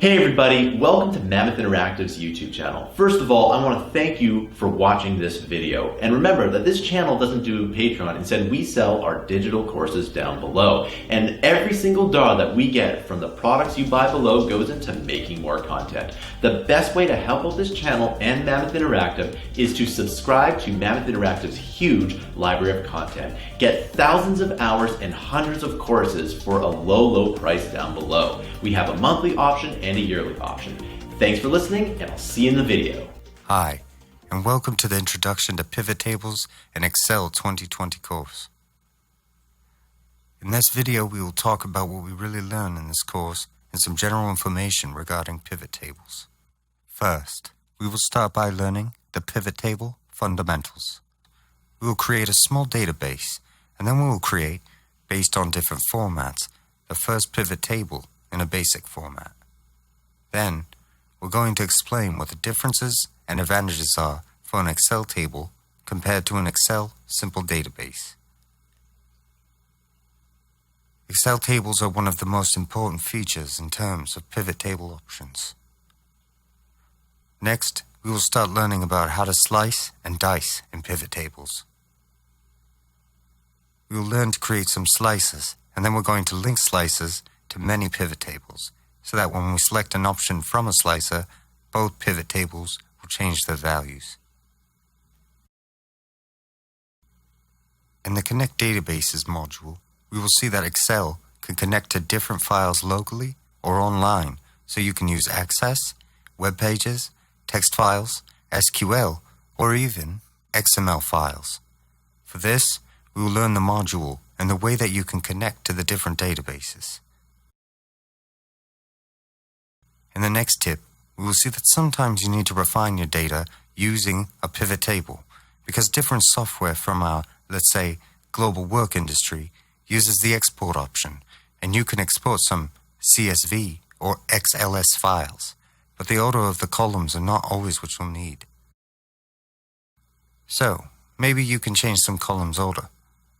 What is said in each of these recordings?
Hey everybody, welcome to Mammoth Interactive's YouTube channel. First of all, I want to thank you for watching this video. And remember that this channel doesn't do Patreon. Instead, we sell our digital courses down below. And every single dollar that we get from the products you buy below goes into making more content. The best way to help out this channel and Mammoth Interactive is to subscribe to Mammoth Interactive's huge library of content. Get thousands of hours and hundreds of courses for a low price down below. We have a monthly option and a yearly option. Thanks for listening, and I'll see you in the video. Hi, and welcome to the Introduction to Pivot Tables and Excel 2020 course. In this video, we will talk about what we really learn in this course and some general information regarding pivot tables. First, we will start by learning the pivot table fundamentals. We will create a small database, and then we will create, based on different formats, the first pivot table in a basic format. Then, we're going to explain what the differences and advantages are for an Excel table compared to an Excel simple database. Excel tables are one of the most important features in terms of pivot table options. Next, we will start learning about how to slice and dice in pivot tables. We will learn to create some slices, and then we're going to link slices to many pivot tables, so that when we select an option from a slicer, both pivot tables will change their values. In the Connect Databases module, we will see that Excel can connect to different files locally or online, so you can use Access, web pages, text files, SQL, or even XML files. For this, we will learn the module and the way that you can connect to the different databases. In the next tip, we will see that sometimes you need to refine your data using a pivot table, because different software from our, let's say, global work industry uses the export option, and you can export some CSV or XLS files, but the order of the columns are not always what you'll need. So, maybe you can change some columns order,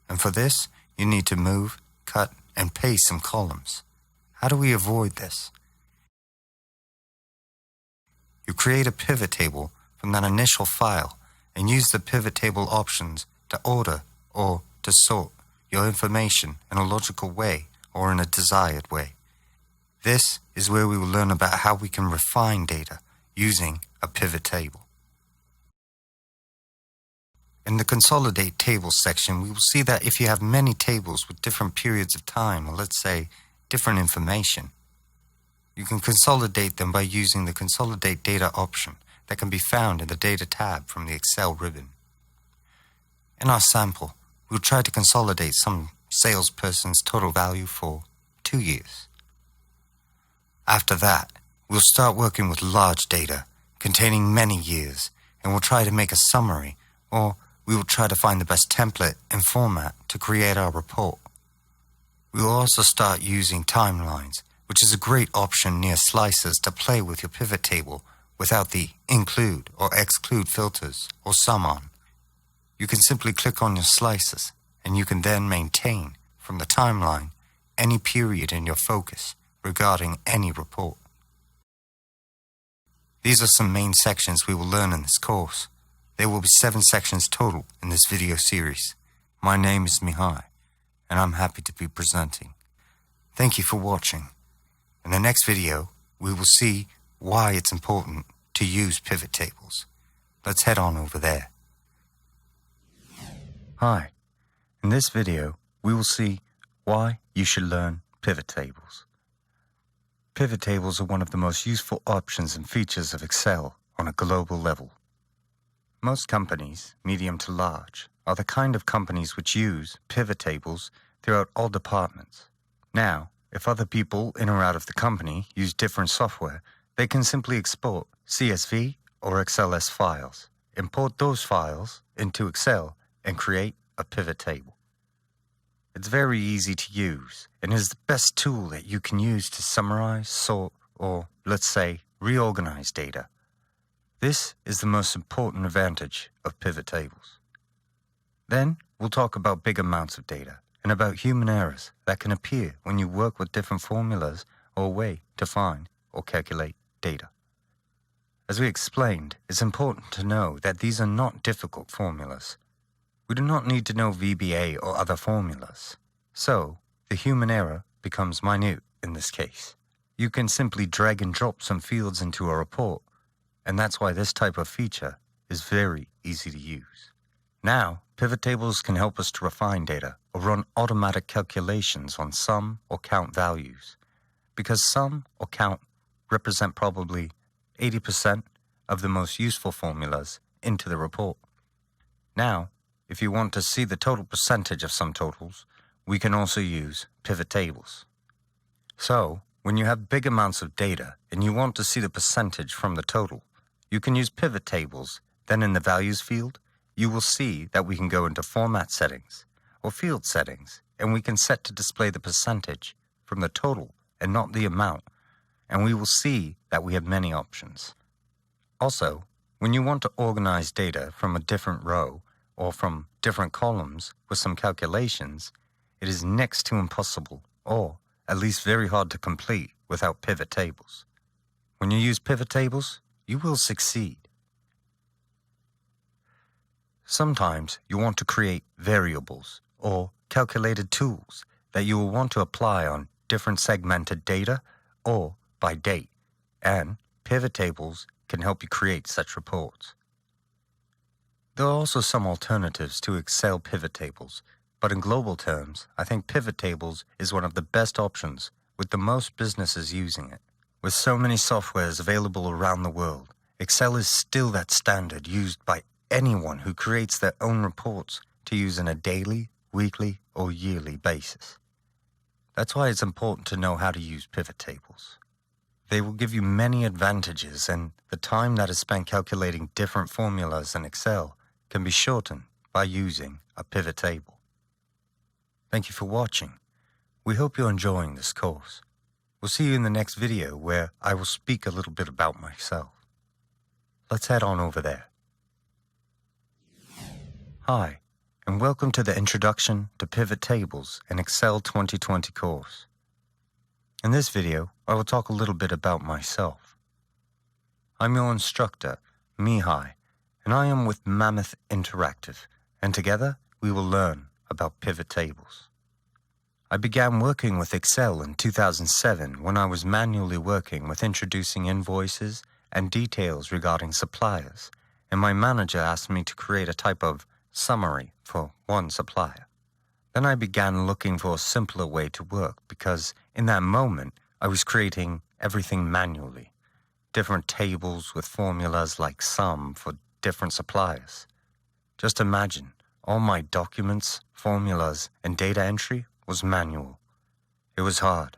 and for this, you need to move, cut, and paste some columns. How do we avoid this? You create a pivot table from that initial file and use the pivot table options to order or to sort your information in a logical way or in a desired way. This is where we will learn about how we can refine data using a pivot table. In the Consolidate Tables section, we will see that if you have many tables with different periods of time, or let's say different information, you can consolidate them by using the Consolidate Data option that can be found in the Data tab from the Excel ribbon. In our sample, we'll try to consolidate some salesperson's total value for 2 years. After that, we'll start working with large data containing many years, and we'll try to make a summary, or we will try to find the best template and format to create our report. We will also start using timelines, which is a great option near slices to play with your pivot table without the include or exclude filters or sum on. You can simply click on your slices, and you can then maintain from the timeline any period in your focus regarding any report. These are some main sections we will learn in this course. There will be 7 sections total in this video series. My name is Mihai, and I'm happy to be presenting. Thank you for watching. In the next video, we will see why it's important to use pivot tables. Let's head on over there. Hi. In this video, we will see why you should learn pivot tables. Pivot tables are one of the most useful options and features of Excel on a global level. Most companies, medium to large, are the kind of companies which use pivot tables throughout all departments. Now, if other people in or out of the company use different software, they can simply export CSV or XLS files, import those files into Excel, and create a pivot table. It's very easy to use and is the best tool that you can use to summarize, sort, or, let's say, reorganize data. This is the most important advantage of pivot tables. Then, we'll talk about big amounts of data and about human errors that can appear when you work with different formulas or a way to find or calculate data. As we explained, it's important to know that these are not difficult formulas. We do not need to know VBA or other formulas. So, the human error becomes minute in this case. You can simply drag and drop some fields into a report, and that's why this type of feature is very easy to use. Now, pivot tables can help us to refine data or run automatic calculations on sum or count values, because sum or count represent probably 80% of the most useful formulas into the report. Now, if you want to see the total percentage of sum totals, we can also use pivot tables. So, when you have big amounts of data and you want to see the percentage from the total, you can use pivot tables. Then in the values field, you will see that we can go into format settings or field settings, and we can set to display the percentage from the total and not the amount, and we will see that we have many options. Also, when you want to organize data from a different row or from different columns with some calculations, it is next to impossible, or at least very hard to complete without pivot tables. When you use pivot tables, you will succeed. Sometimes you want to create variables or calculated tools that you will want to apply on different segmented data or by date, and pivot tables can help you create such reports. There are also some alternatives to Excel pivot tables, but in global terms, I think pivot tables is one of the best options with the most businesses using it. With so many softwares available around the world, Excel is still that standard used by anyone who creates their own reports to use on a daily, weekly, or yearly basis. That's why it's important to know how to use pivot tables. They will give you many advantages, and the time that is spent calculating different formulas in Excel can be shortened by using a pivot table. Thank you for watching. We hope you're enjoying this course. We'll see you in the next video where I will speak a little bit about myself. Let's head on over there. Hi, and welcome to the Introduction to Pivot Tables in Excel 2020 course. In this video, I will talk a little bit about myself. I'm your instructor, Mihai, and I am with Mammoth Interactive, and together we will learn about pivot tables. I began working with Excel in 2007 when I was manually working with introducing invoices and details regarding suppliers, and my manager asked me to create a type of summary for one supplier. Then I began looking for a simpler way to work because in that moment I was creating everything manually. Different tables with formulas like sum for different suppliers. Just imagine, all my documents, formulas, and data entry was manual. It was hard.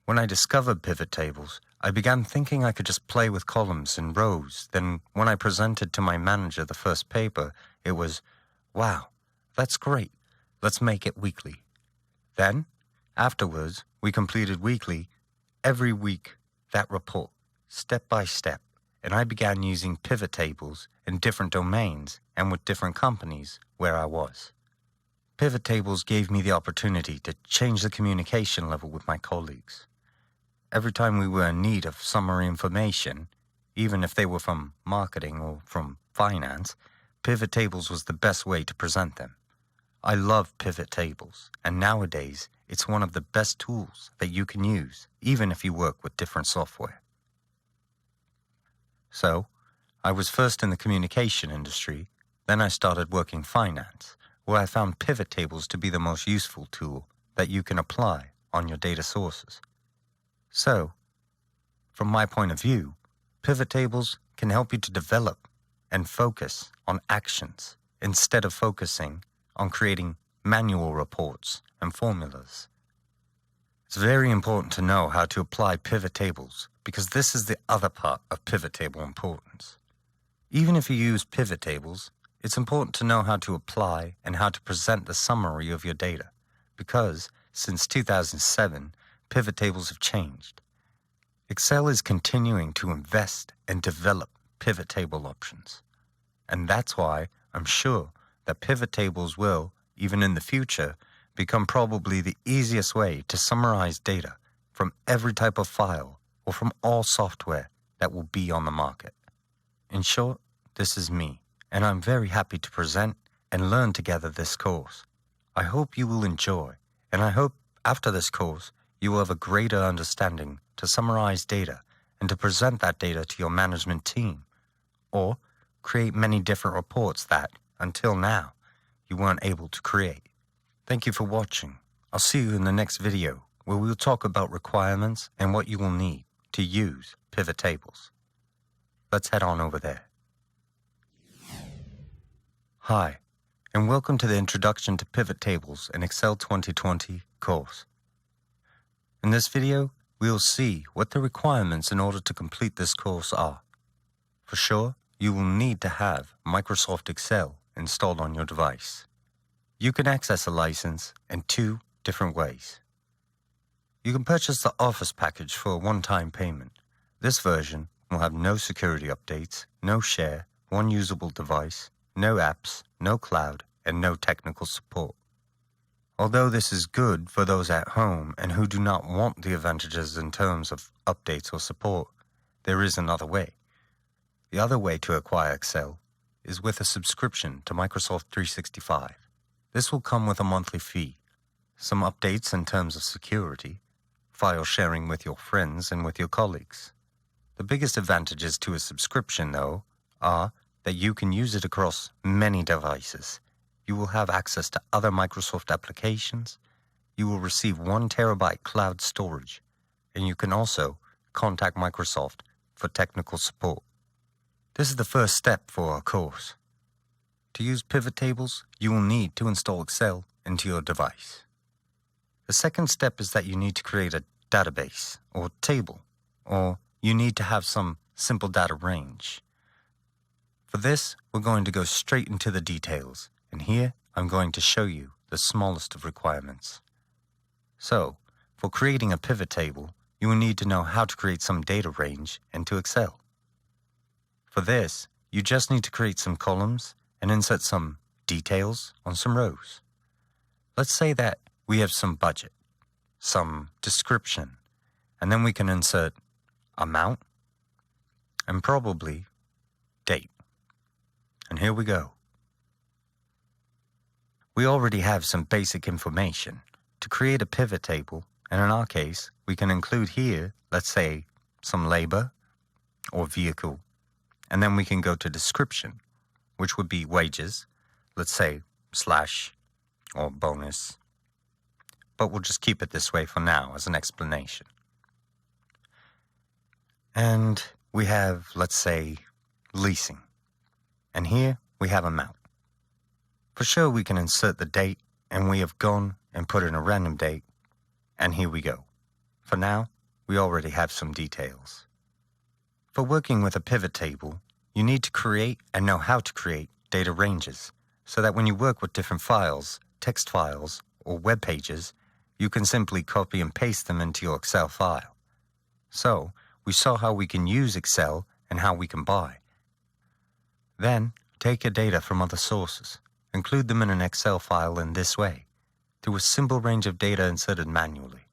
When I discovered pivot tables, I began thinking I could just play with columns and rows. Then when I presented to my manager the first paper, it was, wow, that's great. Let's make it weekly. Then, afterwards, we completed weekly, every week, that report, step by step, and I began using pivot tables in different domains and with different companies where I was. Pivot tables gave me the opportunity to change the communication level with my colleagues. Every time we were in need of summary information, even if they were from marketing or from finance, pivot tables was the best way to present them. I love pivot tables, and nowadays it's one of the best tools that you can use, even if you work with different software. So, I was first in the communication industry, then I started working finance, where I found pivot tables to be the most useful tool that you can apply on your data sources. So, from my point of view, pivot tables can help you to develop and focus on actions instead of focusing on creating manual reports and formulas. It's very important to know how to apply pivot tables because this is the other part of pivot table importance. Even if you use pivot tables, it's important to know how to apply and how to present the summary of your data because since 2007, pivot tables have changed. Excel is continuing to invest and develop pivot table options. And that's why I'm sure that pivot tables will, even in the future, become probably the easiest way to summarize data from every type of file or from all software that will be on the market. In short, this is me, and I'm very happy to present and learn together this course. I hope you will enjoy, and I hope after this course you will have a greater understanding to summarize data and to present that data to your management team, or create many different reports that, until now, you weren't able to create. Thank you for watching. I'll see you in the next video where we'll talk about requirements and what you will need to use pivot tables. Let's head on over there. Hi, and welcome to the Introduction to Pivot Tables in Excel 2020 course. In this video, we will see what the requirements in order to complete this course are. For sure, you will need to have Microsoft Excel installed on your device. You can access a license in two different ways. You can purchase the Office package for a one-time payment. This version will have no security updates, no share, one usable device, no apps, no cloud, and no technical support. Although this is good for those at home and who do not want the advantages in terms of updates or support, there is another way. The other way to acquire Excel is with a subscription to Microsoft 365. This will come with a monthly fee, some updates in terms of security, file sharing with your friends and with your colleagues. The biggest advantages to a subscription, though, are that you can use it across many devices. You will have access to other Microsoft applications, you will receive 1 terabyte cloud storage, and you can also contact Microsoft for technical support. This is the first step for our course. To use pivot tables, you will need to install Excel into your device. The second step is that you need to create a database or table, or you need to have some simple data range. For this, we're going to go straight into the details, and here I'm going to show you the smallest of requirements. So, for creating a pivot table, you will need to know how to create some data range into Excel. For this, you just need to create some columns and insert some details on some rows. Let's say that we have some budget, some description, and then we can insert amount and probably date. And here we go. We already have some basic information. To create a pivot table, and in our case, we can include here, let's say, some labor or vehicle, and then we can go to description, which would be wages, let's say slash or bonus, but we'll just keep it this way for now as an explanation. And we have, let's say, leasing, and here we have amount. For sure we can insert the date, and we have gone and put in a random date, and here we go. For now, we already have some details. For working with a pivot table, you need to create and know how to create data ranges so that when you work with different files, text files, or web pages, you can simply copy and paste them into your Excel file. So, we saw how we can use Excel and how we can buy. Then, take your data from other sources, include them in an Excel file in this way, through a simple range of data inserted manually,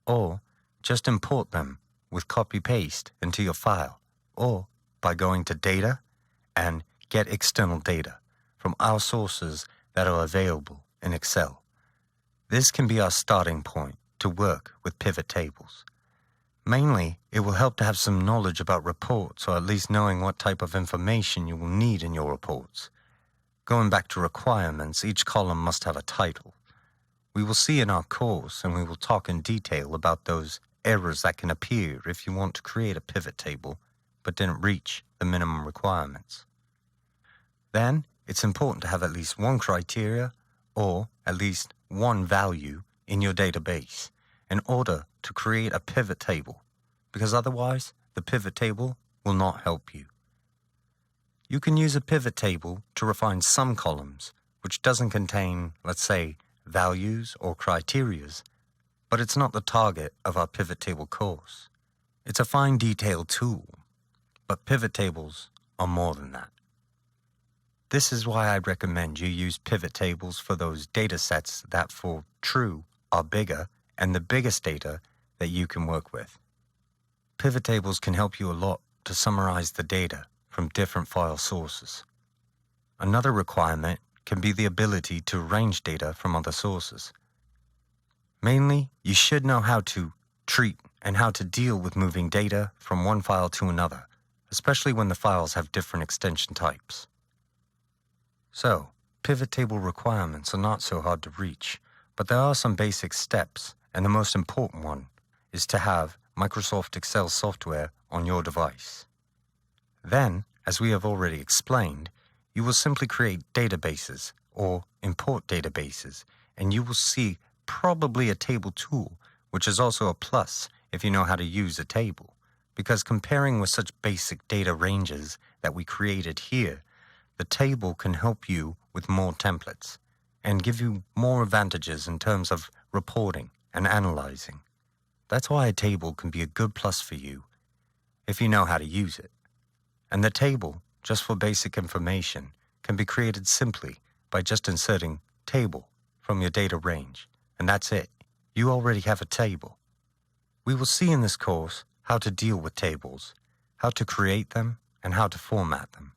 or just import them with copy-paste into your file, or by going to Data and Get External Data from our sources that are available in Excel. This can be our starting point to work with pivot tables. Mainly, it will help to have some knowledge about reports, or at least knowing what type of information you will need in your reports. Going back to requirements, each column must have a title. We will see in our course, and we will talk in detail about those errors that can appear if you want to create a pivot table but didn't reach the minimum requirements. Then, it's important to have at least one criteria or at least one value in your database in order to create a pivot table, because otherwise the pivot table will not help you. You can use a pivot table to refine some columns which doesn't contain, let's say, values or criterias, but it's not the target of our pivot table course. It's a fine detail tool, but pivot tables are more than that. This is why I'd recommend you use pivot tables for those data sets that for true are bigger and the biggest data that you can work with. pivot tables can help you a lot to summarize the data from different file sources. Another requirement can be the ability to arrange data from other sources. Mainly, you should know how to treat and how to deal with moving data from one file to another, especially when the files have different extension types. So, pivot table requirements are not so hard to reach, but there are some basic steps, and the most important one is to have Microsoft Excel software on your device. Then, as we have already explained, you will simply create databases or import databases, and you will see probably a table tool, which is also a plus if you know how to use a table, because comparing with such basic data ranges that we created here, the table can help you with more templates and give you more advantages in terms of reporting and analyzing. That's why a table can be a good plus for you if you know how to use it. And the table, just for basic information, can be created simply by just inserting table from your data range, and that's it. You already have a table. We will see in this course how to deal with tables, how to create them, and how to format them.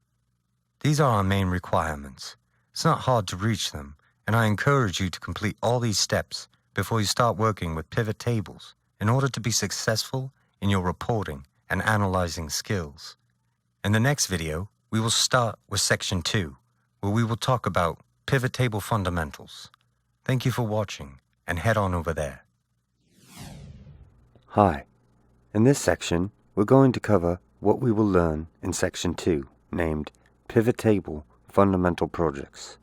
These are our main requirements. It's not hard to reach them, and I encourage you to complete all these steps before you start working with pivot tables in order to be successful in your reporting and analyzing skills. In the next video, we will start with Section 2, where we will talk about pivot table fundamentals. Thank you for watching, and head on over there. Hi. In this section, we're going to cover what we will learn in Section 2, named Pivot Table Fundamental Projects.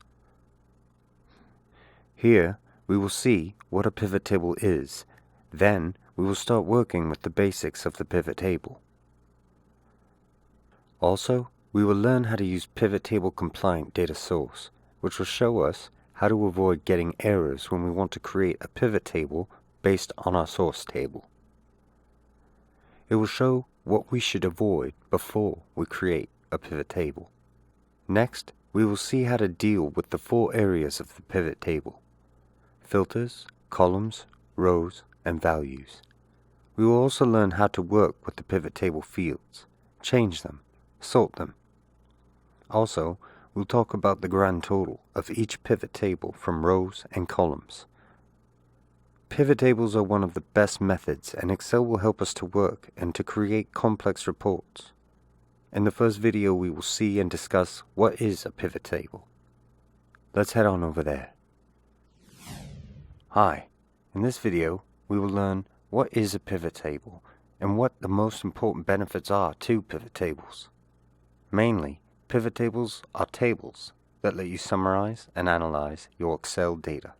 Here, we will see what a pivot table is. Then, we will start working with the basics of the pivot table. Also, we will learn how to use pivot table compliant data source, which will show us how to avoid getting errors when we want to create a pivot table based on our source table. It will show what we should avoid before we create a pivot table. Next, we will see how to deal with the 4 areas of the pivot table: filters, columns, rows, and values. We will also learn how to work with the pivot table fields, change them, sort them. Also, we'll talk about the grand total of each pivot table from rows and columns. Pivot tables are one of the best methods, and Excel will help us to work and to create complex reports. In the first video, we will see and discuss what is a pivot table. Let's head on over there. Hi. In this video, we will learn what is a pivot table and what the most important benefits are to pivot tables. Mainly, pivot tables are tables that let you summarize and analyze your Excel data.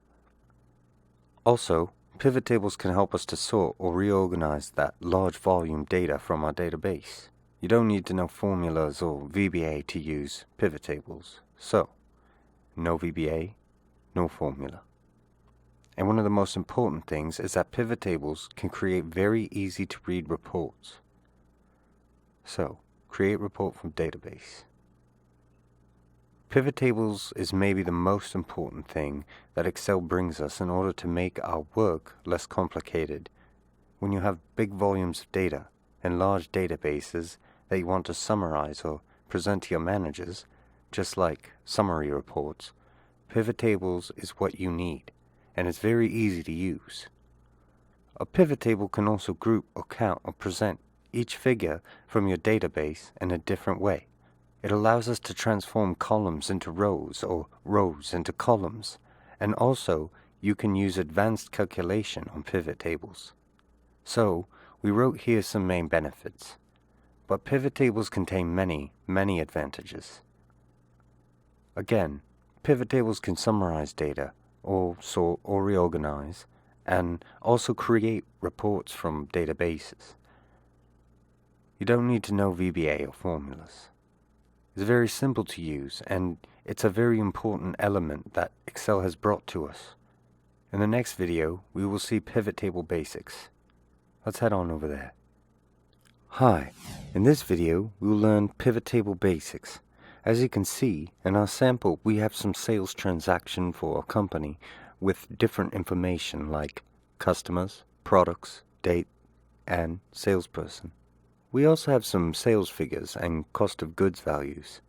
Also, pivot tables can help us to sort or reorganize that large volume data from our database. You don't need to know formulas or VBA to use pivot tables. So, no VBA, no formula. And one of the most important things is that pivot tables can create very easy to read reports. So, create report from database. Pivot tables is maybe the most important thing that Excel brings us in order to make our work less complicated. When you have big volumes of data and large databases that you want to summarize or present to your managers, just like summary reports, pivot tables is what you need, and it's very easy to use. A pivot table can also group or count or present each figure from your database in a different way. It allows us to transform columns into rows or rows into columns, and also you can use advanced calculation on pivot tables. So, we wrote here some main benefits, but pivot tables contain many advantages. Again, pivot tables can summarize data, or sort or reorganize, and also create reports from databases. You don't need to know VBA or formulas. It's very simple to use, and it's a very important element that Excel has brought to us. In the next video, we will see pivot table basics. Let's head on over there. Hi, in this video, we will learn pivot table basics. As you can see, in our sample, we have some sales transaction for a company with different information like customers, products, date, and salesperson. We also have some sales figures and cost of goods values.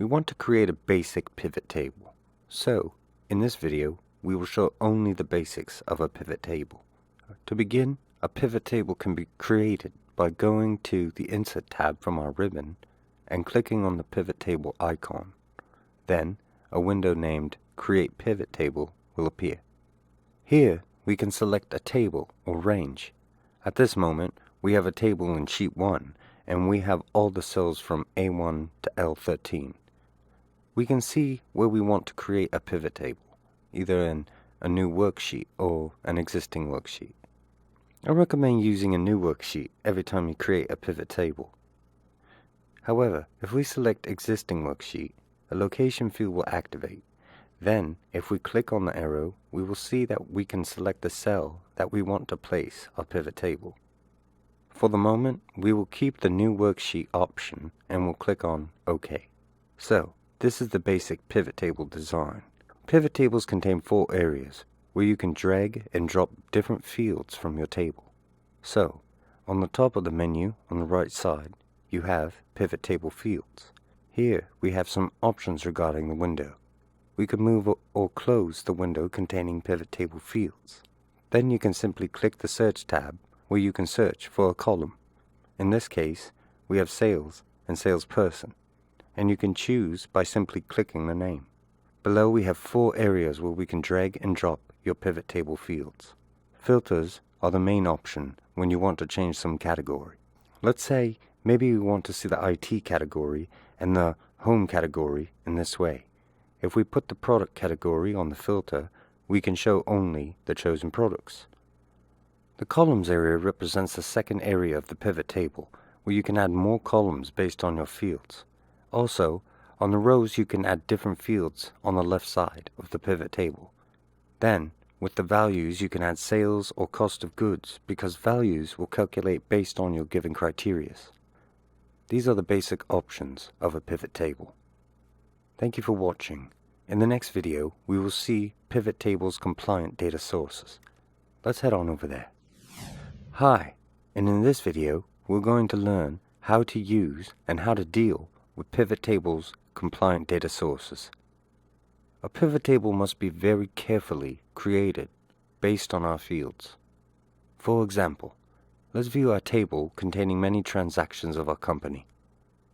We want to create a basic pivot table. So, in this video, we will show only the basics of a pivot table. To begin, a pivot table can be created by going to the Insert tab from our ribbon and clicking on the pivot table icon. Then, a window named Create Pivot Table will appear. Here, we can select a table or range. At this moment, we have a table in Sheet 1, and we have all the cells from A1 to L13. We can see where we want to create a pivot table, either in a new worksheet or an existing worksheet. I recommend using a new worksheet every time you create a pivot table. However, if we select Existing Worksheet, a location field will activate. Then, if we click on the arrow, we will see that we can select the cell that we want to place our pivot table. For the moment, we will keep the New Worksheet option and we'll click on OK. So, this is the basic pivot table design. Pivot tables contain 4 areas where you can drag and drop different fields from your table. So, on the top of the menu on the right side, you have Pivot Table Fields. Here we have some options regarding the window. We can move or close the window containing pivot table fields. Then you can simply click the Search tab where you can search for a column. In this case, we have Sales and Salesperson, and you can choose by simply clicking the name. Below we have 4 areas where we can drag and drop your pivot table fields. Filters are the main option when you want to change some category. Let's say maybe we want to see the IT category and the Home category in this way. If we put the product category on the filter, we can show only the chosen products. The columns area represents the second area of the pivot table, where you can add more columns based on your fields. Also, on the rows you can add different fields on the left side of the pivot table. Then, with the values you can add sales or cost of goods because values will calculate based on your given criteria. These are the basic options of a pivot table. Thank you for watching. In the next video, we will see pivot tables compliant data sources. Let's head on over there. Hi, and in this video, we're going to learn how to use and how to deal with pivot tables compliant data sources. A pivot table must be very carefully created based on our fields. For example, let's view our table containing many transactions of our company.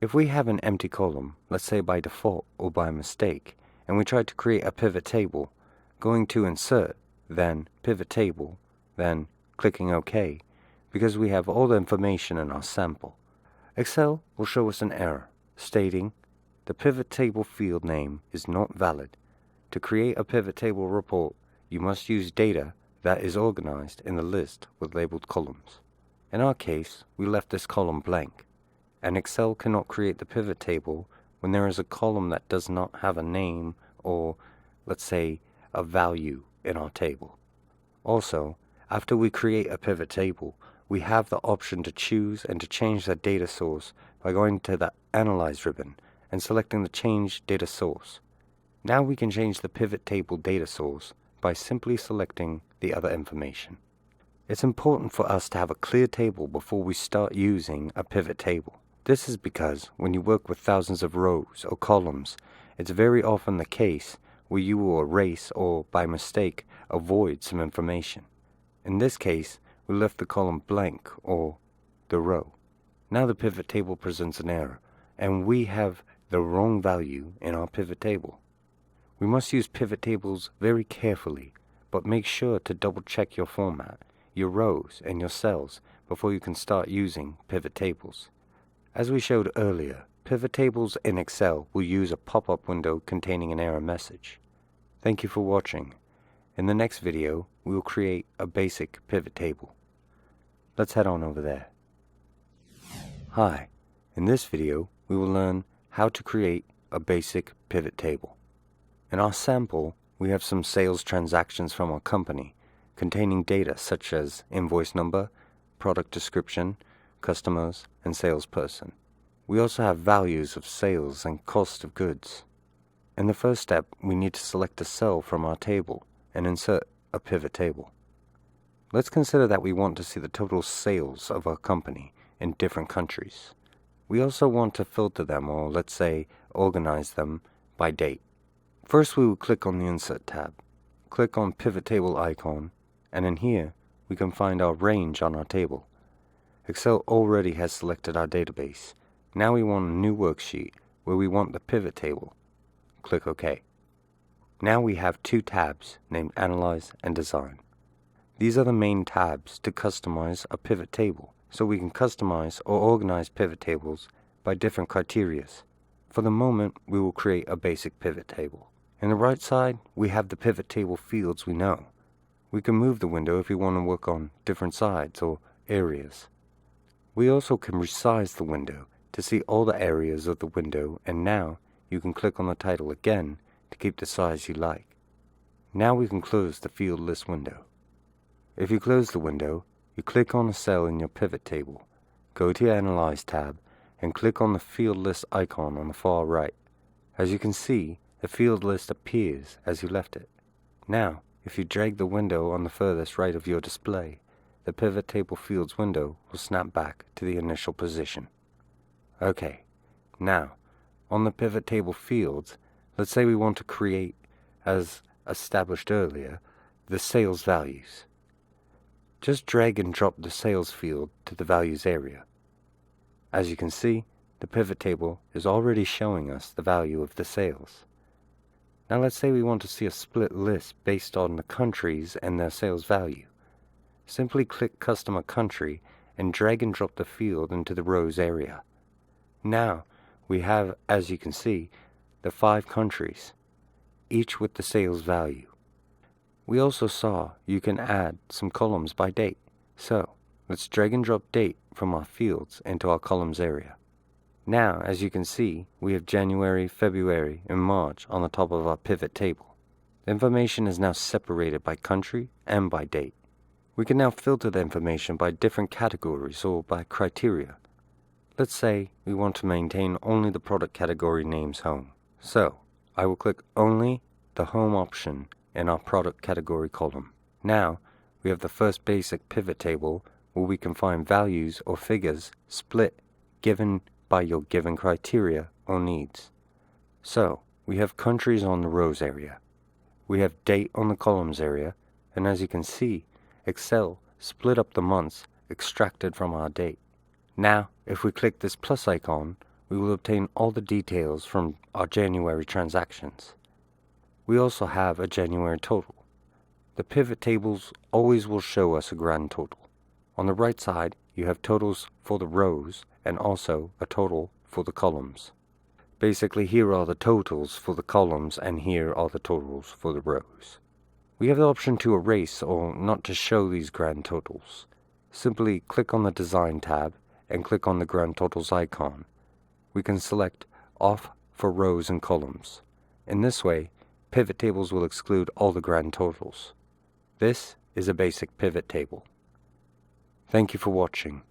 If we have an empty column, let's say by default or by mistake, and we try to create a pivot table, going to Insert, then Pivot Table, then clicking OK, because we have all the information in our sample, Excel will show us an error stating the pivot table field name is not valid. To create a pivot table report, you must use data that is organized in the list with labeled columns. In our case, we left this column blank, and Excel cannot create the pivot table when there is a column that does not have a name or, let's say, a value in our table. Also, after we create a pivot table, we have the option to choose and to change the data source by going to the Analyze ribbon and selecting the Change Data Source. Now we can change the pivot table data source by simply selecting the other information. It's important for us to have a clear table before we start using a pivot table. This is because when you work with thousands of rows or columns, it's very often the case where you will erase or, by mistake, avoid some information. In this case, we left the column blank or the row. Now the pivot table presents an error, and we have the wrong value in our pivot table. We must use pivot tables very carefully, but make sure to double check your format, your rows, and your cells before you can start using pivot tables. As we showed earlier, pivot tables in Excel will use a pop-up window containing an error message. Thank you for watching. In the next video, we will create a basic pivot table. Let's head on over there. Hi, in this video, we will learn how to create a basic pivot table. In our sample, we have some sales transactions from our company containing data such as invoice number, product description, customers, and salesperson. We also have values of sales and cost of goods. In the first step, we need to select a cell from our table and insert a pivot table. Let's consider that we want to see the total sales of our company in different countries. We also want to filter them, or let's say organize them by date. First we will click on the Insert tab, click on Pivot Table icon, and in here we can find our range on our table. Excel already has selected our database. Now we want a new worksheet where we want the pivot table. Click OK. Now we have two tabs named Analyze and Design. These are the main tabs to customize a pivot table, so we can customize or organize pivot tables by different criteria. For the moment, we will create a basic pivot table. In the right side, we have the pivot table fields we know. We can move the window if we want to work on different sides or areas. We also can resize the window to see all the areas of the window, and now you can click on the title again to keep the size you like. Now we can close the field list window. If you close the window, you click on a cell in your pivot table, go to your Analyze tab, and click on the field list icon on the far right. As you can see, the field list appears as you left it. Now, if you drag the window on the furthest right of your display, the pivot table fields window will snap back to the initial position. Okay, now, on the pivot table fields, let's say we want to create, as established earlier, the sales values. Just drag and drop the sales field to the values area. As you can see, the pivot table is already showing us the value of the sales. Now let's say we want to see a split list based on the countries and their sales value. Simply click Customer Country and drag and drop the field into the rows area. Now we have, as you can see, the 5 countries, each with the sales value. We also saw you can add some columns by date. So let's drag and drop date from our fields into our columns area. Now, as you can see, we have January, February, and March on the top of our pivot table. The information is now separated by country and by date. We can now filter the information by different categories or by criteria. Let's say we want to maintain only the product category names home. So, I will click only the home option in our product category column. Now, we have the first basic pivot table where we can find values or figures split given by your given criteria or needs. So, we have countries on the rows area. We have date on the columns area, and as you can see, Excel split up the months extracted from our date. Now, if we click this plus icon, we will obtain all the details from our January transactions. We also have a January total. The pivot tables always will show us a grand total. On the right side, you have totals for the rows and also a total for the columns. Basically, here are the totals for the columns and here are the totals for the rows. We have the option to erase or not to show these grand totals. Simply click on the Design tab and click on the grand totals icon. We can select Off for rows and columns. In this way, pivot tables will exclude all the grand totals. This is a basic pivot table. Thank you for watching.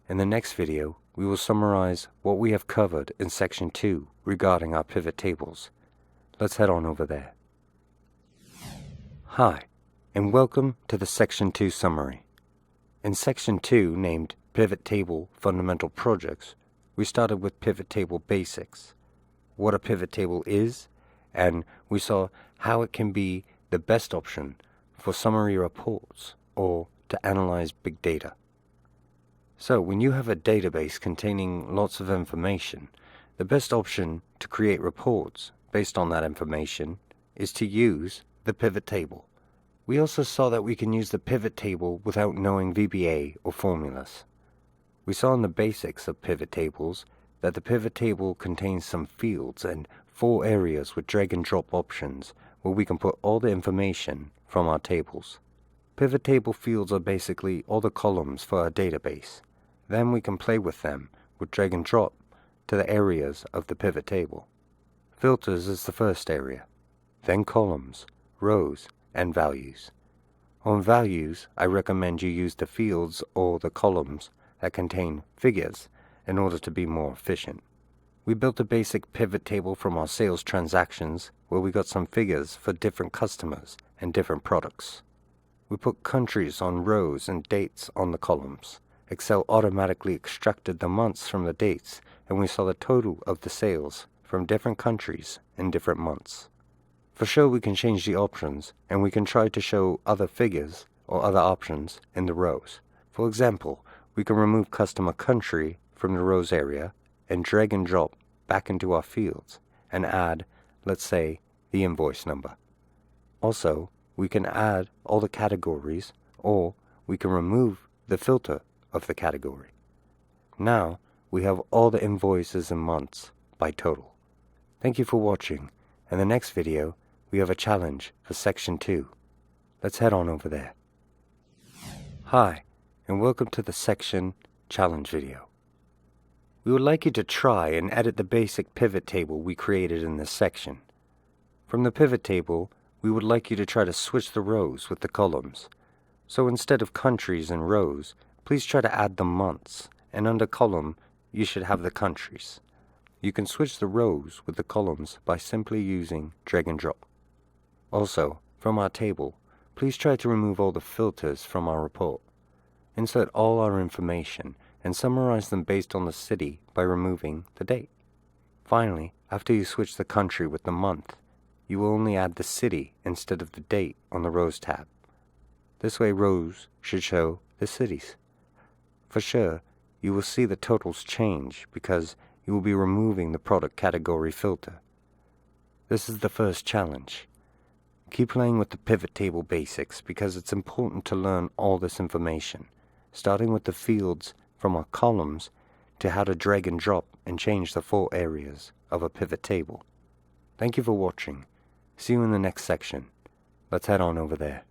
In the next video, we will summarize what we have covered in Section 2 regarding our pivot tables. Let's head on over there. Hi, and welcome to the Section 2 summary. In Section 2, named Pivot Table Fundamental Projects, we started with pivot table basics, what a pivot table is, and we saw how it can be the best option for summary reports or to analyze big data. So when you have a database containing lots of information, the best option to create reports based on that information is to use the pivot table. We also saw that we can use the pivot table without knowing VBA or formulas. We saw in the basics of pivot tables that the pivot table contains some fields and 4 areas with drag and drop options where we can put all the information from our tables. Pivot table fields are basically all the columns for our database. Then we can play with them with drag and drop to the areas of the pivot table. Filters is the first area, then columns, rows, and values. On values, I recommend you use the fields or the columns that contain figures in order to be more efficient. We built a basic pivot table from our sales transactions where we got some figures for different customers and different products. We put countries on rows and dates on the columns. Excel automatically extracted the months from the dates, and we saw the total of the sales from different countries in different months. For sure, we can change the options, and we can try to show other figures or other options in the rows. For example, we can remove customer country from the rows area and drag and drop back into our fields and add, let's say, the invoice number. Also, we can add all the categories, or we can remove the filter of the category. Now, we have all the invoices and months by total. Thank you for watching. In the next video, we have a challenge for section 2. Let's head on over there. Hi, and welcome to the section challenge video. We would like you to try and edit the basic pivot table we created in this section. From the pivot table, we would like you to try to switch the rows with the columns. So instead of countries and rows, please try to add the months, and under column, you should have the countries. You can switch the rows with the columns by simply using drag and drop. Also, from our table, please try to remove all the filters from our report. Insert all our information and summarize them based on the city by removing the date. Finally, after you switch the country with the month, you will only add the city instead of the date on the rows tab. This way rows should show the cities. For sure, you will see the totals change because you will be removing the product category filter. This is the first challenge. Keep playing with the pivot table basics because it's important to learn all this information, starting with the fields from our columns to how to drag and drop and change the 4 areas of a pivot table. Thank you for watching. See you in the next section. Let's head on over there.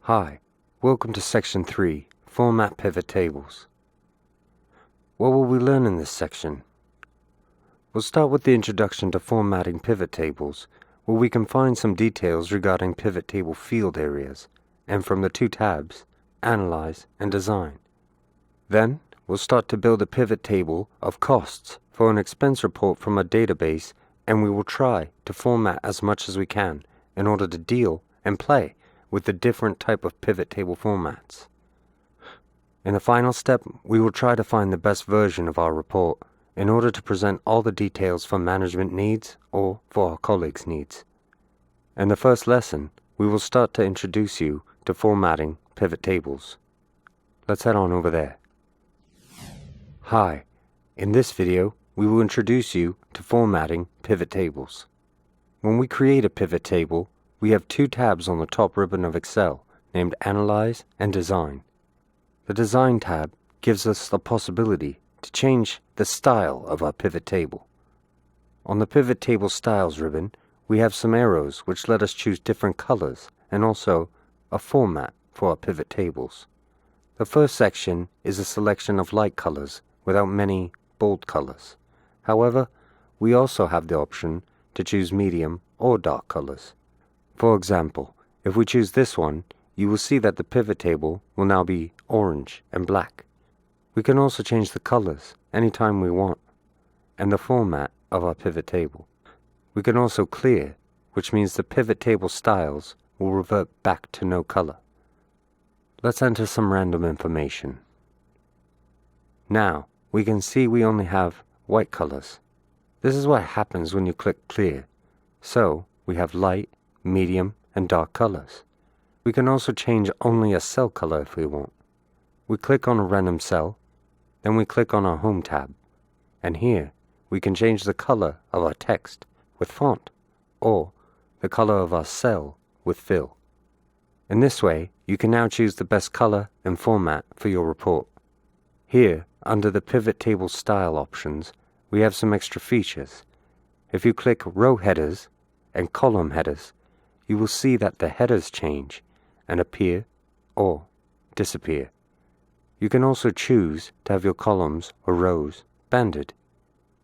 Hi, welcome to section 3, Format Pivot Tables. What will we learn in this section? We'll start with the introduction to formatting pivot tables, where we can find some details regarding pivot table field areas, and from the 2 tabs, Analyze and Design. Then, we'll start to build a pivot table of costs for an expense report from a database, and we will try to format as much as we can in order to deal and play with the different type of pivot table formats. In the final step, we will try to find the best version of our report in order to present all the details for management needs or for our colleagues' needs. In the first lesson, we will start to introduce you to formatting pivot tables. Let's head on over there. Hi, in this video, we will introduce you to formatting pivot tables. When we create a pivot table, we have 2 tabs on the top ribbon of Excel named Analyze and Design. The Design tab gives us the possibility to change the style of our pivot table. On the Pivot Table Styles ribbon, we have some arrows which let us choose different colors and also a format for our pivot tables. The first section is a selection of light colors without many bold colors. However, we also have the option to choose medium or dark colors. For example, if we choose this one, you will see that the pivot table will now be orange and black. We can also change the colors anytime we want, and the format of our pivot table. We can also clear, which means the pivot table styles will revert back to no color. Let's enter some random information. Now, we can see we only have white colors. This is what happens when you click clear. So, we have light, medium, and dark colors. We can also change only a cell color if we want. We click on a random cell, then we click on our Home tab, and here we can change the color of our text with font, or the color of our cell with fill. In this way, you can now choose the best color and format for your report. Here, under the Pivot Table Style options, we have some extra features. If you click Row Headers and Column Headers, you will see that the headers change and appear or disappear. You can also choose to have your columns or rows banded.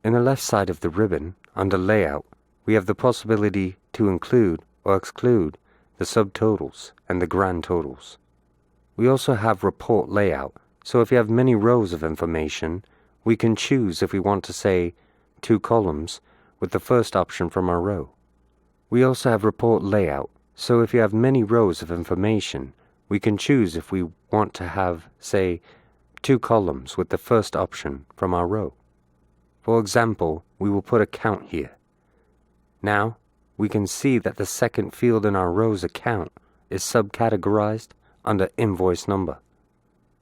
In the left side of the ribbon, under Layout, we have the possibility to include or exclude the subtotals and the grand totals. We also have Report Layout, so if you have many rows of information, we can choose if we want to say 2 columns with the first option from our row. We also have Report Layout, so if you have many rows of information, we can choose if we want to have, say, 2 columns with the first option from our row. For example, we will put account here. Now, we can see that the second field in our row's account is subcategorized under invoice number.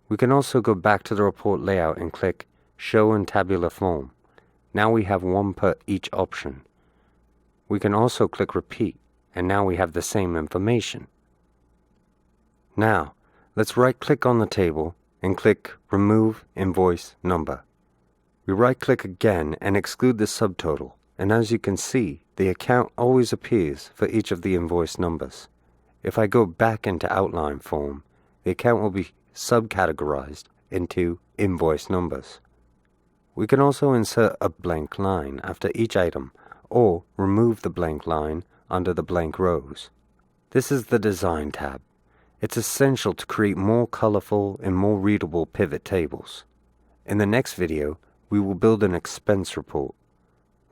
We can also go back to the report layout and click Show in Tabular Form. Now we have 1 per each option. We can also click Repeat, and now we have the same information. Now, let's right-click on the table and click Remove Invoice Number. We right-click again and exclude the subtotal, and as you can see, the account always appears for each of the invoice numbers. If I go back into outline form, the account will be subcategorized into invoice numbers. We can also insert a blank line after each item, or remove the blank line under the blank rows. This is the Design tab. It's essential to create more colorful and more readable pivot tables. In the next video, we will build an expense report.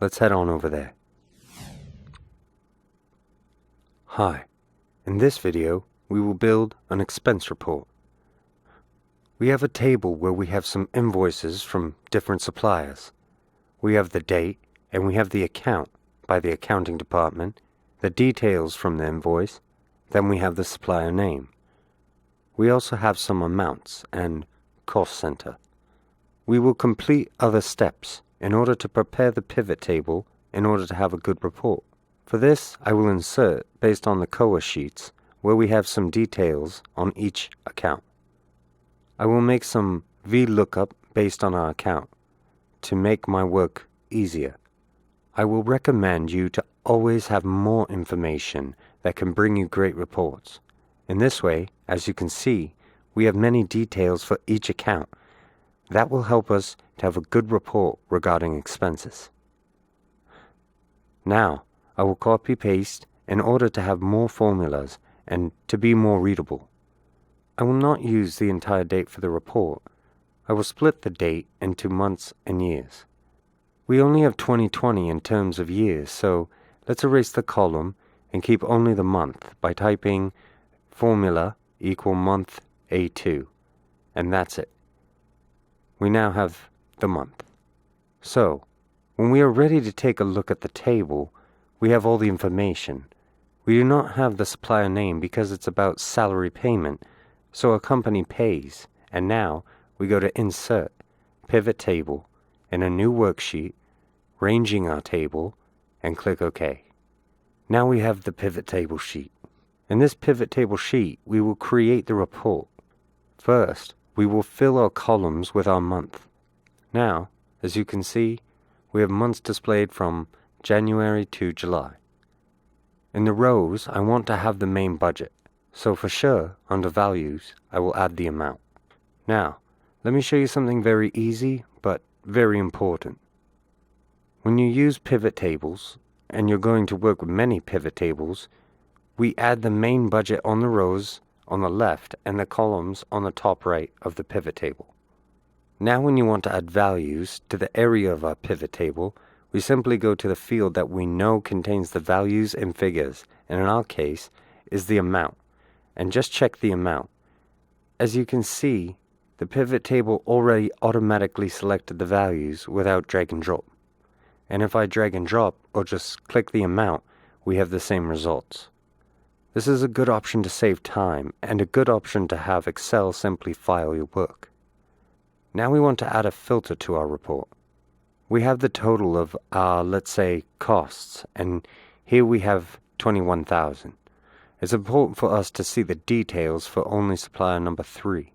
Let's head on over there. Hi. In this video, we will build an expense report. We have a table where we have some invoices from different suppliers. We have the date, and we have the account by the accounting department, the details from the invoice, then we have the supplier name. We also have some amounts and cost center. We will complete other steps in order to prepare the pivot table in order to have a good report. For this, I will insert based on the COA sheets where we have some details on each account. I will make some VLOOKUP based on our account to make my work easier. I will recommend you to always have more information that can bring you great reports. In this way, as you can see, we have many details for each account. That will help us to have a good report regarding expenses. Now, I will copy-paste in order to have more formulas and to be more readable. I will not use the entire date for the report. I will split the date into months and years. We only have 2020 in terms of years, so let's erase the column and keep only the month by typing formula equal month A2, and that's it. We now have the month. So, when we are ready to take a look at the table, we have all the information. We do not have the supplier name because it's about salary payment, so a company pays, and now we go to Insert, Pivot Table, in a new worksheet, ranging our table, and click OK. Now we have the pivot table sheet. In this pivot table sheet, we will create the report. First, we will fill our columns with our month. Now, as you can see, we have months displayed from January to July. In the rows, I want to have the main budget, so for sure, under values, I will add the amount. Now, let me show you something very easy, but very important. When you use pivot tables, and you're going to work with many pivot tables, we add the main budget on the rows on the left and the columns on the top right of the pivot table. Now when you want to add values to the area of our pivot table, we simply go to the field that we know contains the values and figures, and in our case, is the amount, and just check the amount. As you can see, the pivot table already automatically selected the values without drag and drop. And if I drag and drop or just click the amount, we have the same results. This is a good option to save time and a good option to have Excel simply file your work. Now we want to add a filter to our report. We have the total of our, let's say, costs, and here we have 21,000. It's important for us to see the details for only supplier number 3.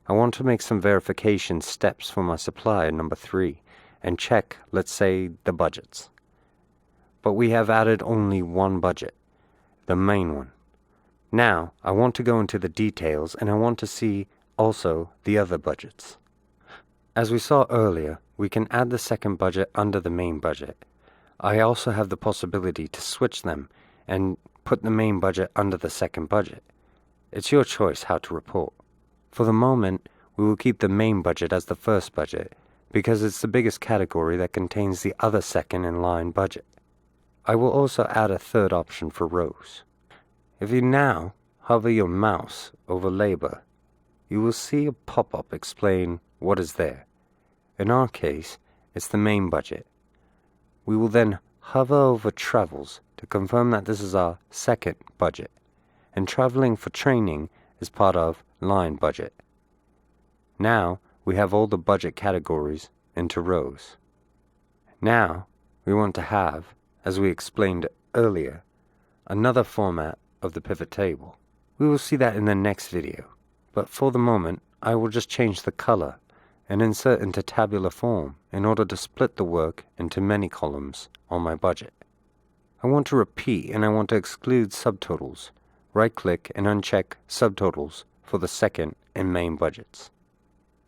I want to make some verification steps for my supplier number 3 and check, let's say, the budgets. But we have added only one budget, the main one. Now, I want to go into the details and I want to see also the other budgets. As we saw earlier, we can add the second budget under the main budget. I also have the possibility to switch them and put the main budget under the second budget. It's your choice how to report. For the moment, we will keep the main budget as the first budget because it's the biggest category that contains the other second in line budget. I will also add a third option for rows. If you now hover your mouse over labor, you will see a pop-up explain what is there. In our case, it's the main budget. We will then hover over travels to confirm that this is our second budget, and traveling for training is part of line budget. Now we have all the budget categories into rows. Now we want to have, as we explained earlier, another format of the pivot table. We will see that in the next video, but for the moment I will just change the color and insert into tabular form in order to split the work into many columns on my budget. I want to repeat and I want to exclude subtotals. Right-click and uncheck subtotals for the second and main budgets.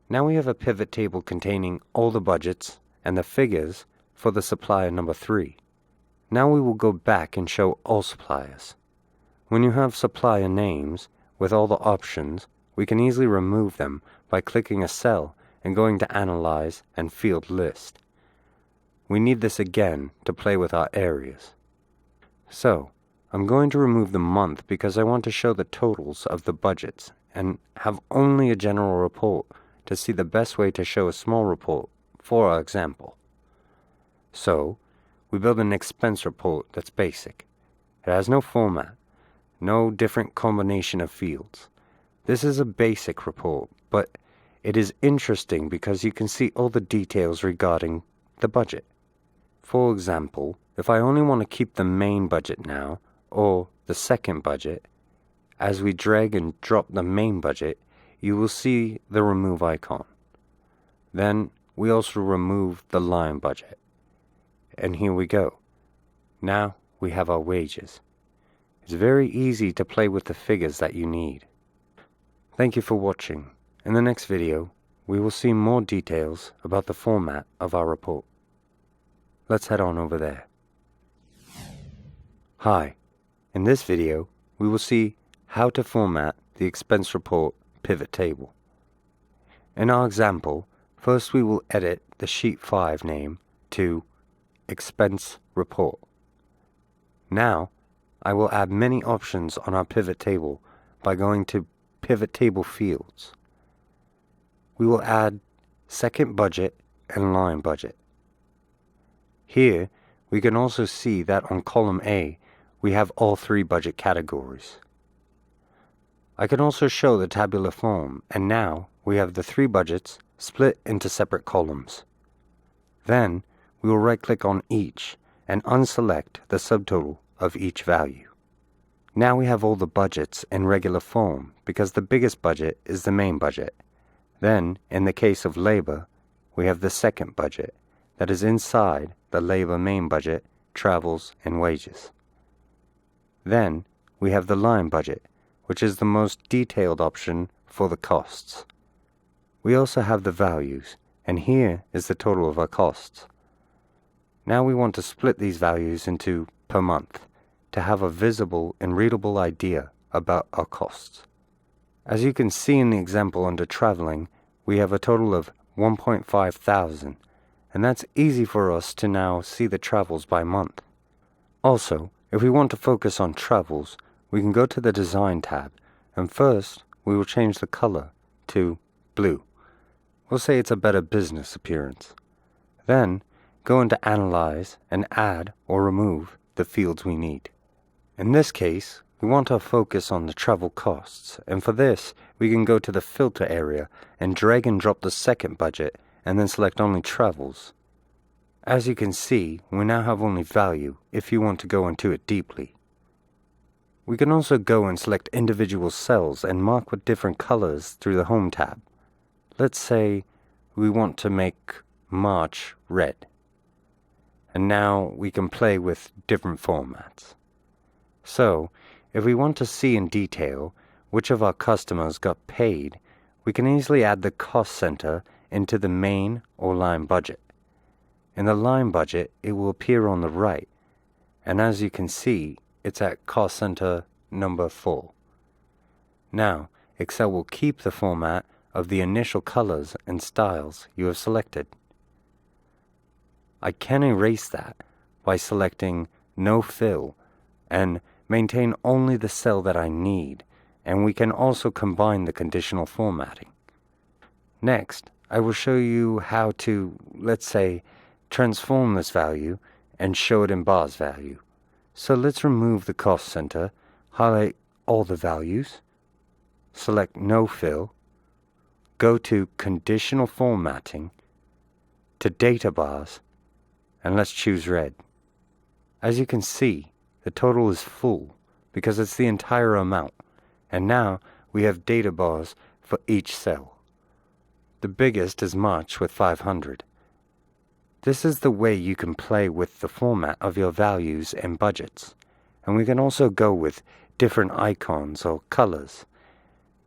Now we have a pivot table containing all the budgets and the figures for the supplier number 3. Now we will go back and show all suppliers. When you have supplier names with all the options, we can easily remove them by clicking a cell and going to Analyze and Field List. We need this again to play with our areas. So, I'm going to remove the month because I want to show the totals of the budgets and have only a general report to see the best way to show a small report for our example. So, we build an expense report that's basic. It has no format, no different combination of fields. This is a basic report, but it is interesting because you can see all the details regarding the budget. For example, if I only want to keep the main budget now, or the second budget, as we drag and drop the main budget, you will see the remove icon. Then we also remove the line budget. And here we go. Now we have our wages. It's very easy to play with the figures that you need. Thank you for watching. In the next video, we will see more details about the format of our report. Let's head on over there. Hi. In this video, we will see how to format the expense report pivot table. In our example, first we will edit the sheet 5 name to Expense Report. Now, I will add many options on our pivot table by going to Pivot Table Fields. We will add second budget and line budget. Here, we can also see that on column A, we have all 3 budget categories. I can also show the tabular form, and now we have the 3 budgets split into separate columns. Then, we will right-click on each and unselect the subtotal of each value. Now we have all the budgets in regular form because the biggest budget is the main budget. Then, in the case of labor, we have the second budget that is inside the labor main budget, travels, and wages. Then, we have the line budget, which is the most detailed option for the costs. We also have the values, and here is the total of our costs. Now we want to split these values into per month to have a visible and readable idea about our costs. As you can see in the example under traveling, we have a total of 1.5 thousand, and that's easy for us to now see the travels by month. Also, if we want to focus on travels, we can go to the Design tab, and first we will change the color to blue. We'll say it's a better business appearance. Then, go into Analyze and add or remove the fields we need. In this case, we want our focus on the travel costs, and for this, we can go to the filter area and drag and drop the second budget and then select only travels. As you can see, we now have only value if you want to go into it deeply. We can also go and select individual cells and mark with different colors through the Home tab. Let's say we want to make March red. And now we can play with different formats. So, if we want to see in detail which of our customers got paid, we can easily add the cost center into the main or line budget. In the line budget, it will appear on the right, and as you can see, it's at cost center number 4. Now, Excel will keep the format of the initial colors and styles you have selected. I can erase that by selecting No Fill and maintain only the cell that I need and we can also combine the conditional formatting. Next, I will show you how to, let's say, transform this value and show it in bars value. So let's remove the cost center, highlight all the values, select No Fill, go to Conditional Formatting, to Data Bars, and let's choose red. As you can see, the total is full because it's the entire amount, and now we have data bars for each cell. The biggest is March with 500. This is the way you can play with the format of your values and budgets, and we can also go with different icons or colors.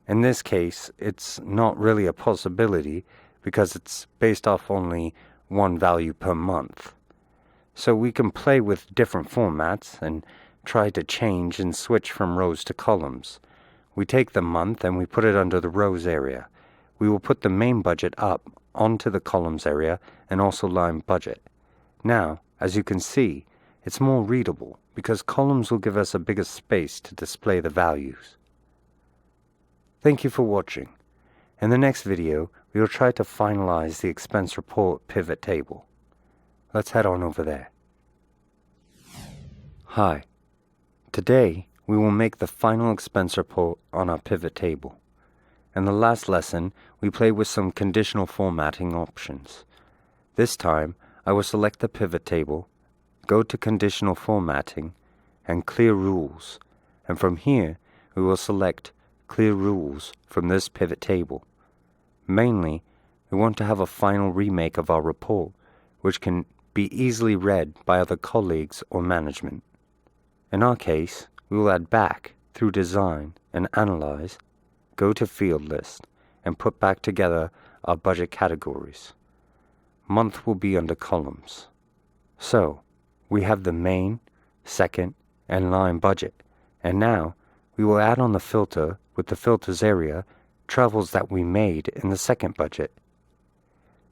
In this case, it's not really a possibility because it's based off only one value per month. So we can play with different formats and try to change and switch from rows to columns. We take the month and we put it under the rows area. We will put the main budget up onto the columns area and also line budget. Now, as you can see, it's more readable because columns will give us a bigger space to display the values. Thank you for watching. In the next video, we will try to finalize the expense report pivot table. Let's head on over there. Hi. Today, we will make the final expense report on our pivot table. In the last lesson, we played with some conditional formatting options. This time, I will select the pivot table, go to Conditional Formatting, and Clear Rules, and from here, we will select Clear Rules from this pivot table. Mainly, we want to have a final remake of our report, which can be easily read by other colleagues or management. In our case, we will add back through Design and Analyze, go to Field List, and put back together our budget categories. Month will be under columns. So, we have the main, second, and line budget, and now we will add on the filter with the filters area travels that we made in the second budget.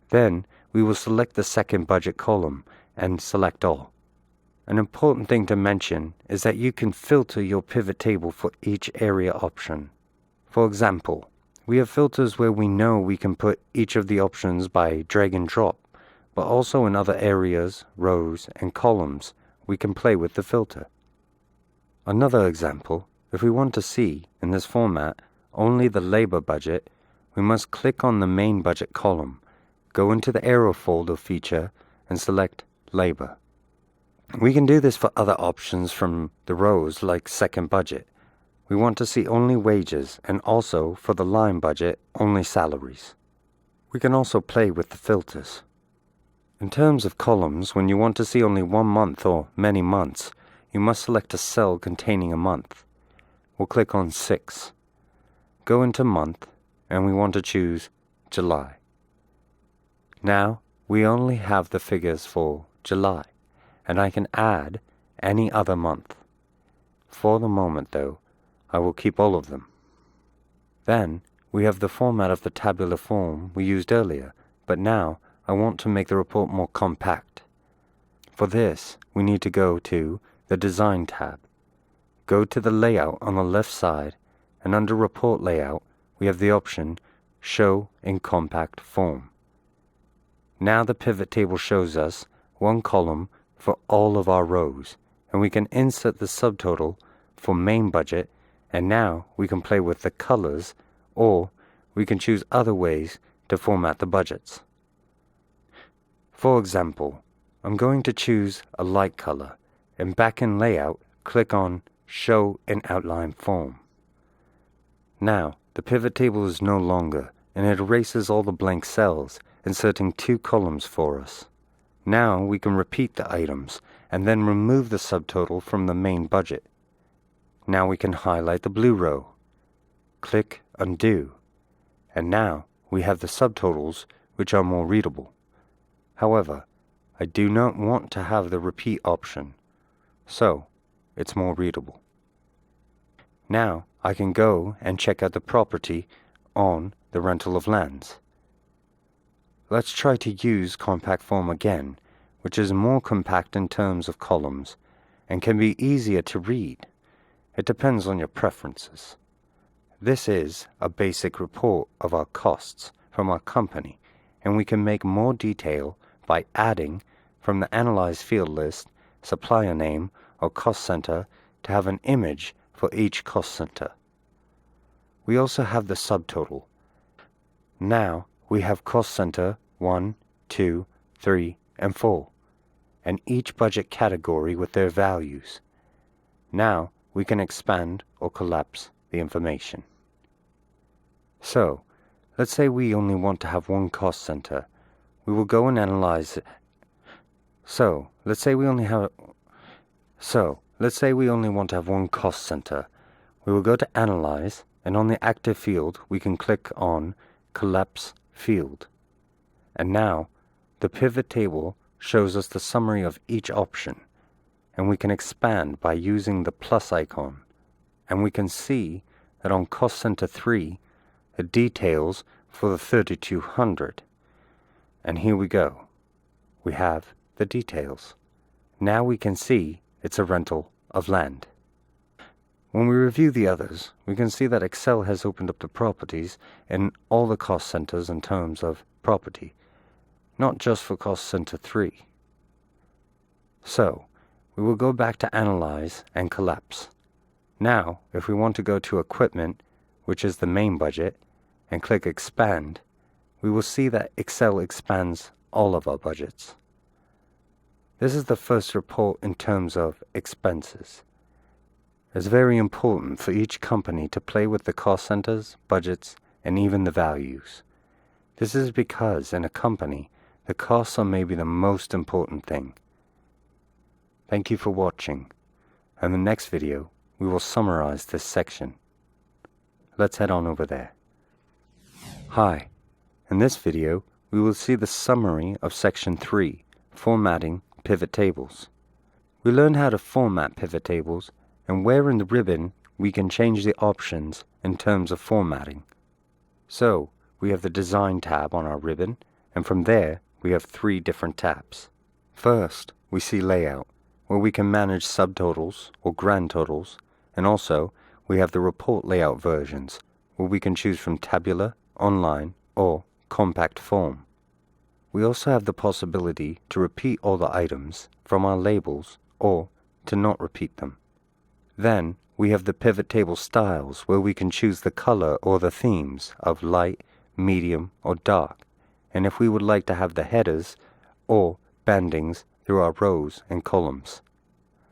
Then we will select the second budget column and select all. An important thing to mention is that you can filter your pivot table for each area option. For example, we have filters where we know we can put each of the options by drag and drop, but also in other areas, rows, and columns, we can play with the filter. Another example, if we want to see, in this format, only the labor budget, we must click on the main budget column, go into the arrow folder feature, and select labor. We can do this for other options from the rows like second budget. We want to see only wages, and also for the line budget, only salaries. We can also play with the filters. In terms of columns, when you want to see only one month or many months, you must select a cell containing a month. We'll click on 6. Go into month, and we want to choose July. Now, we only have the figures for July, and I can add any other month. For the moment, though, I will keep all of them. Then, we have the format of the tabular form we used earlier, but now I want to make the report more compact. For this, we need to go to the Design tab. Go to the Layout on the left side, and under Report Layout, we have the option Show in Compact Form. Now the pivot table shows us one column for all of our rows, and we can insert the subtotal for main budget, and now we can play with the colors, or we can choose other ways to format the budgets. For example, I'm going to choose a light color, and back in Layout, click on Show in Outline Form. Now, the pivot table is no longer, and it erases all the blank cells, inserting 2 columns for us. Now we can repeat the items, and then remove the subtotal from the main budget. Now we can highlight the blue row. Click Undo, and now we have the subtotals, which are more readable. However, I do not want to have the repeat option, so it's more readable. Now I can go and check out the property on the rental of lands. Let's try to use compact form again, which is more compact in terms of columns and can be easier to read. It depends on your preferences. This is a basic report of our costs from our company, and we can make more detail by adding from the Analyze field list supplier name or cost center to have an image for each cost center. We also have the subtotal. Now we have cost center 1, 2, 3, and 4, and each budget category with their values. Now we can expand or collapse the information. So, let's say we only want to have one cost center. We will go and analyze it. Let's say we only want to have one cost center. We will go to Analyze, and on the active field we can click on Collapse Field. And now the pivot table shows us the summary of each option, and we can expand by using the plus icon, and we can see that on cost center 3 the details for the 3200. And here we go. We have the details. Now we can see it's a rental of land. When we review the others, we can see that Excel has opened up the properties in all the cost centers in terms of property, not just for cost center 3. So, we will go back to Analyze and Collapse. Now, if we want to go to Equipment, which is the main budget, and click Expand, we will see that Excel expands all of our budgets. This is the first report in terms of expenses. It's very important for each company to play with the cost centers, budgets, and even the values. This is because in a company, the costs are maybe the most important thing. Thank you for watching. In the next video, we will summarize this section. Let's head on over there. Hi. In this video, we will see the summary of Section 3, Formatting Pivot Tables. We learned how to format pivot tables and where in the ribbon we can change the options in terms of formatting. So, we have the Design tab on our ribbon, and from there we have 3 different tabs. First, we see Layout, where we can manage subtotals or grand totals, and also we have the report layout versions, where we can choose from tabular, online, or compact form. We also have the possibility to repeat all the items from our labels or to not repeat them. Then we have the pivot table styles, where we can choose the color or the themes of light, medium, or dark, and if we would like to have the headers or bandings through our rows and columns.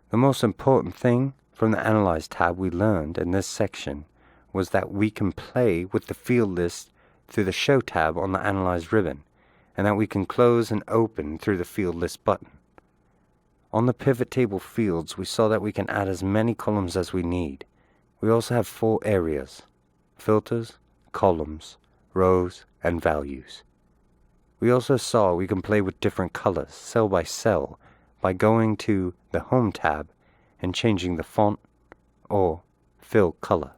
The most important thing from the Analyze tab we learned in this section was that we can play with the field list through the Show tab on the Analyze ribbon, and that we can close and open through the Field List button. On the pivot table fields, we saw that we can add as many columns as we need. We also have 4 areas: filters, columns, rows, and values. We also saw we can play with different colors, cell by cell, by going to the Home tab and changing the font or fill color.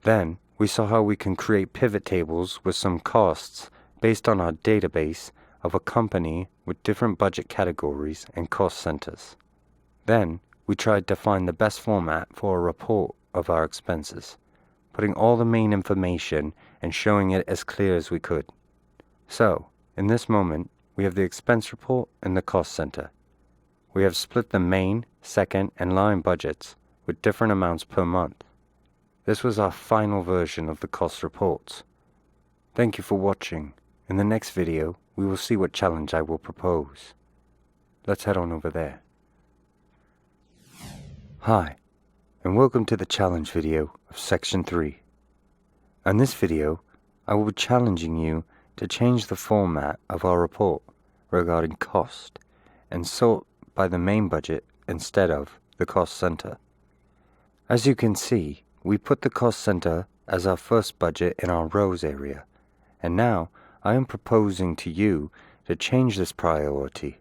Then we saw how we can create pivot tables with some costs based on our database of a company with different budget categories and cost centers. Then we tried to find the best format for a report of our expenses, putting all the main information and showing it as clear as we could. So, in this moment, we have the expense report and the cost center. We have split the main, second, and line budgets with different amounts per month. This was our final version of the cost reports. Thank you for watching. In the next video, we will see what challenge I will propose. Let's head on over there. Hi, and welcome to the challenge video of Section 3. In this video, I will be challenging you to change the format of our report regarding cost and sort by the main budget instead of the cost center. As you can see, we put the cost center as our first budget in our rows area, and now I am proposing to you to change this priority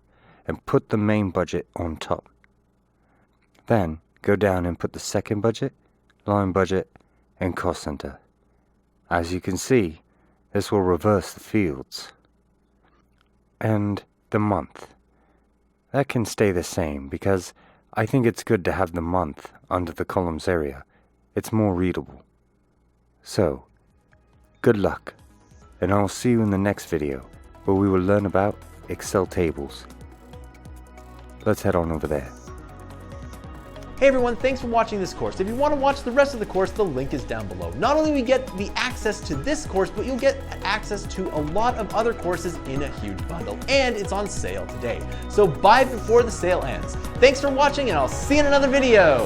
and put the main budget on top. Then go down and put the second budget, line budget, and cost center. As you can see, this will reverse the fields. And the month. That can stay the same because I think it's good to have the month under the columns area. It's more readable. So, good luck, and I'll see you in the next video, where we will learn about Excel tables. Let's head on over there. Hey everyone, thanks for watching this course. If you want to watch the rest of the course, the link is down below. Not only do we get the access to this course, but you'll get access to a lot of other courses in a huge bundle, and it's on sale today. So buy before the sale ends. Thanks for watching, and I'll see you in another video.